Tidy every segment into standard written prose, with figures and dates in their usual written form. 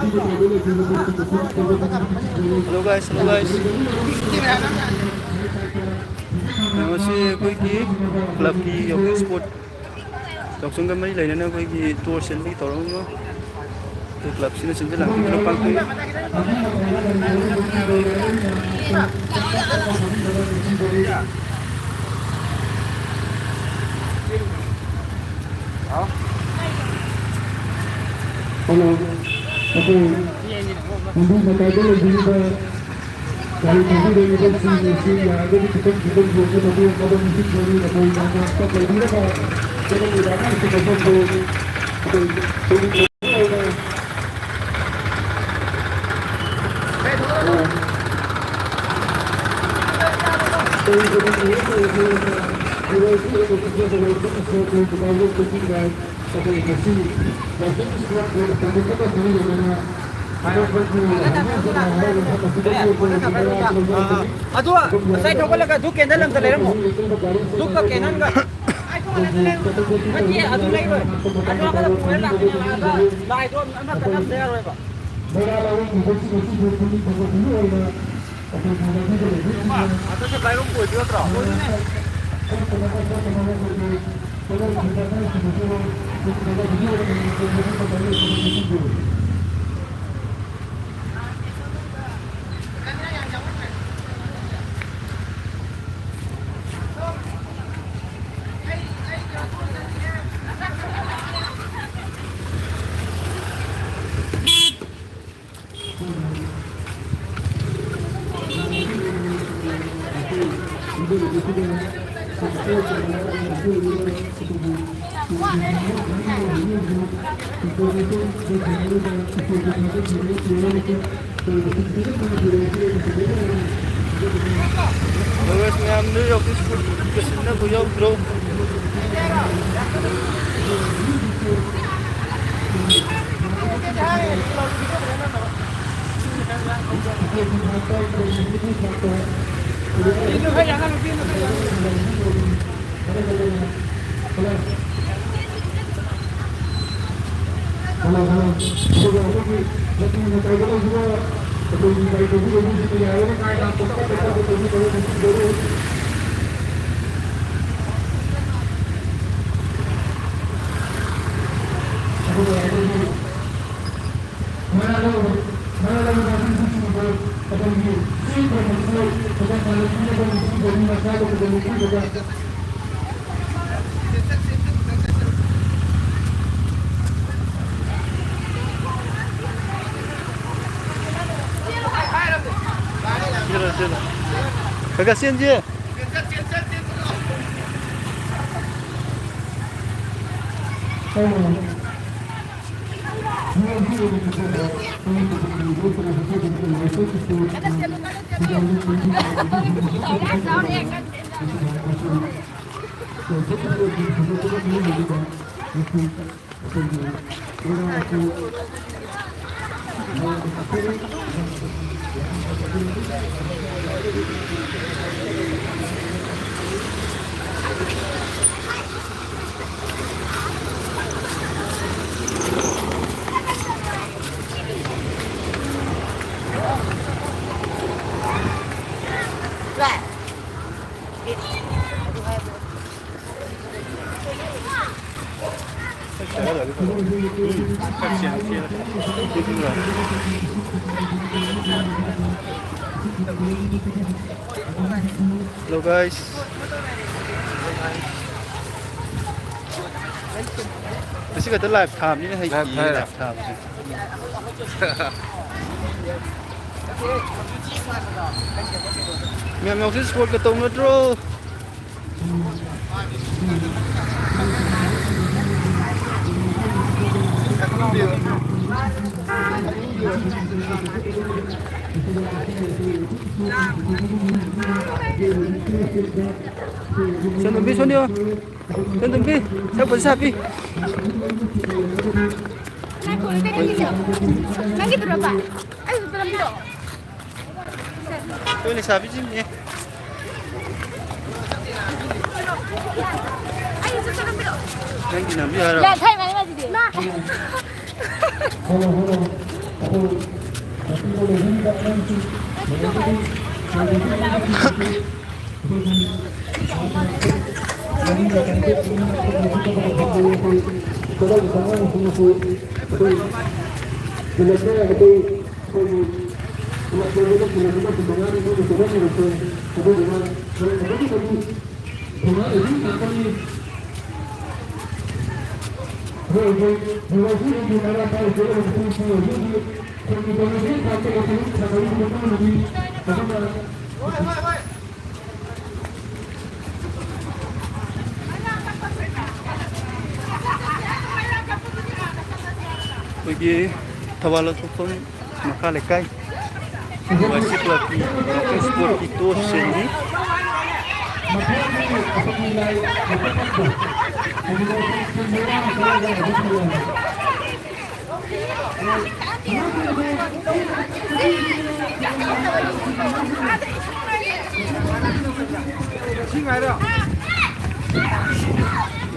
Hello guys, hello guys. Ngasi ꯑꯩꯈꯣꯏꯒꯤ ꯀ꯭ꯂꯕꯀꯤ ꯌꯣꯒꯤꯡ sport ꯌꯥꯎꯁꯪꯒ ꯃꯔꯤ ꯂꯩꯅꯅ ꯑꯩꯈꯣꯏꯒꯤ ꯇꯣꯔ ꯁꯤꯟꯕꯒꯤ ꯊꯧꯔꯝ ꯑꯃ ꯑꯩꯈꯣꯏ ꯀ꯭ꯂꯕꯁꯤꯅ ꯁꯤꯟꯖ ꯂꯥꯡꯖꯗꯨꯅ ꯄꯥꯡꯊꯣꯛꯏ. Hello. Okay. Hindi matay ko din ba kahit hindi rin ito si Yago di kita kita buat tapi yang kalau mesti cari apa yang kita pergi lah kalau kita nak kita buat Aduh, saya coba lagi duk kenal am terlera mo. Duk ka kenan ga. Nanti aduh lagi boy. Aduh apa tu punya lah. Lah itu amat tanam saya boy pak. Atau saya bayar rumput juga terus. Guys, ngam New York Sport kesini aku yang bro. Kakak sian je. Hello guys. Kasi kata live cam ni hay live cam. Mẹ mẹ cái sport cái tông nó trôi. Sen tumpi sini oh. Sen tumpi. Saya pun sapi. Lagi berapa? Ayo dalam dulu. Tuh ini sapi sih ni. Ayo dalam dulu. Yang di nabi harap. Ya, saya mana masih dia. Nah. Pergi Tawala Tupon Makalekai Wasit lagi Sport itu sendiri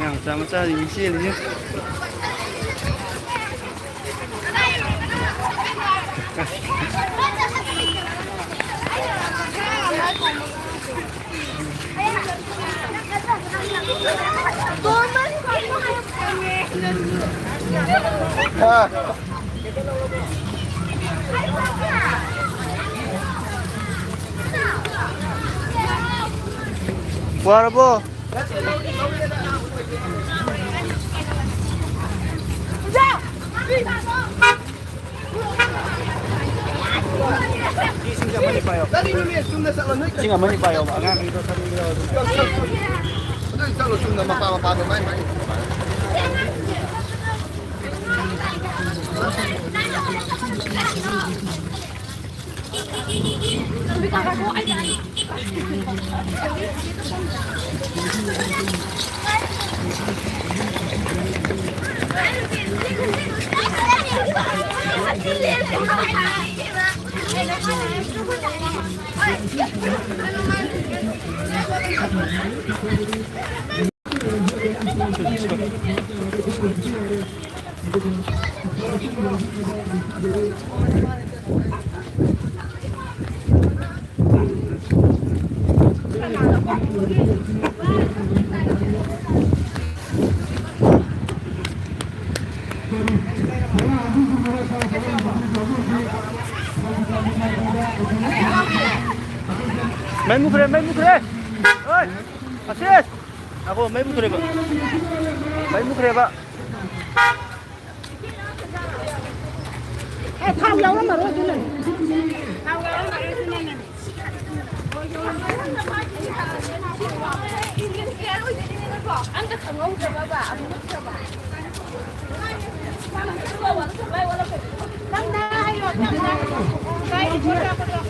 yang sama-sama di sini. Warabo. Singa mani payo ba nga dito sa Mindanao. Salo sunda mapapapado mai mai. Main mukre. Oi, Asis. Ako main mukre ba? Main mukre ba? thao lâu lắm mà rồi chú này. Thao lâu lắm mà rồi chú này. Anh cái thằng ông trời bà, anh mất trời bà. Đang đây rồi, đang đây. Đây đi ra con được.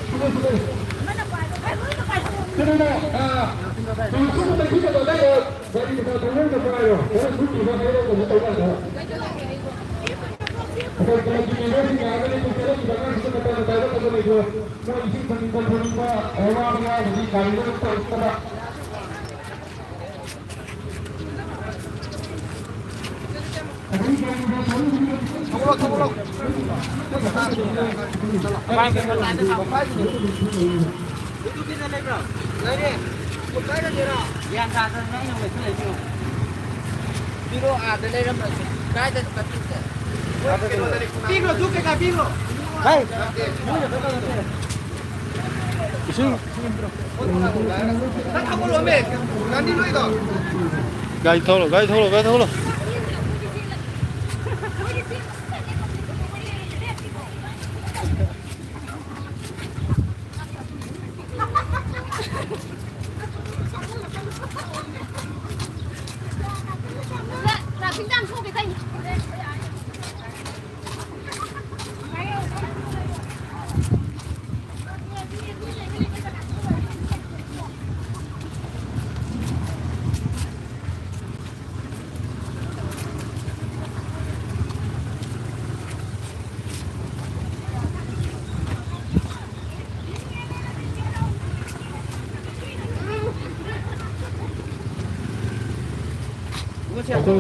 Piglo, tú que capiglo. Hai. Isu. Nang kamu lo me. Ganti lo itu. Gai tholo. Là chính đang thu cái kênh. Oke,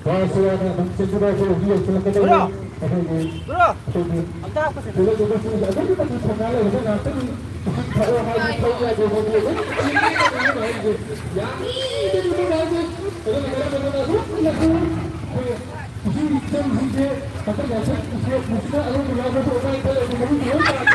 bahasa yang mencegah dia silakan. Bro, amta apa sih? Hãy subscribe cho kênh Ghiền Mì Gõ để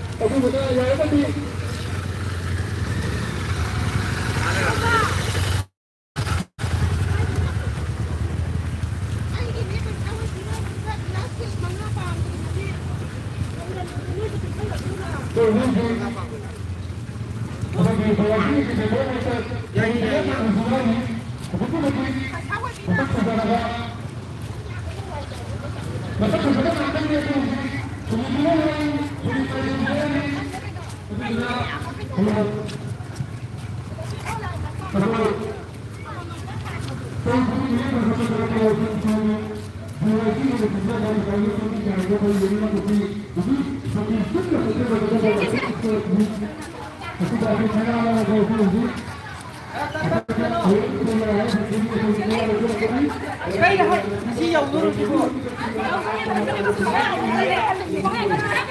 không bỏ lỡ những video hấp dẫn.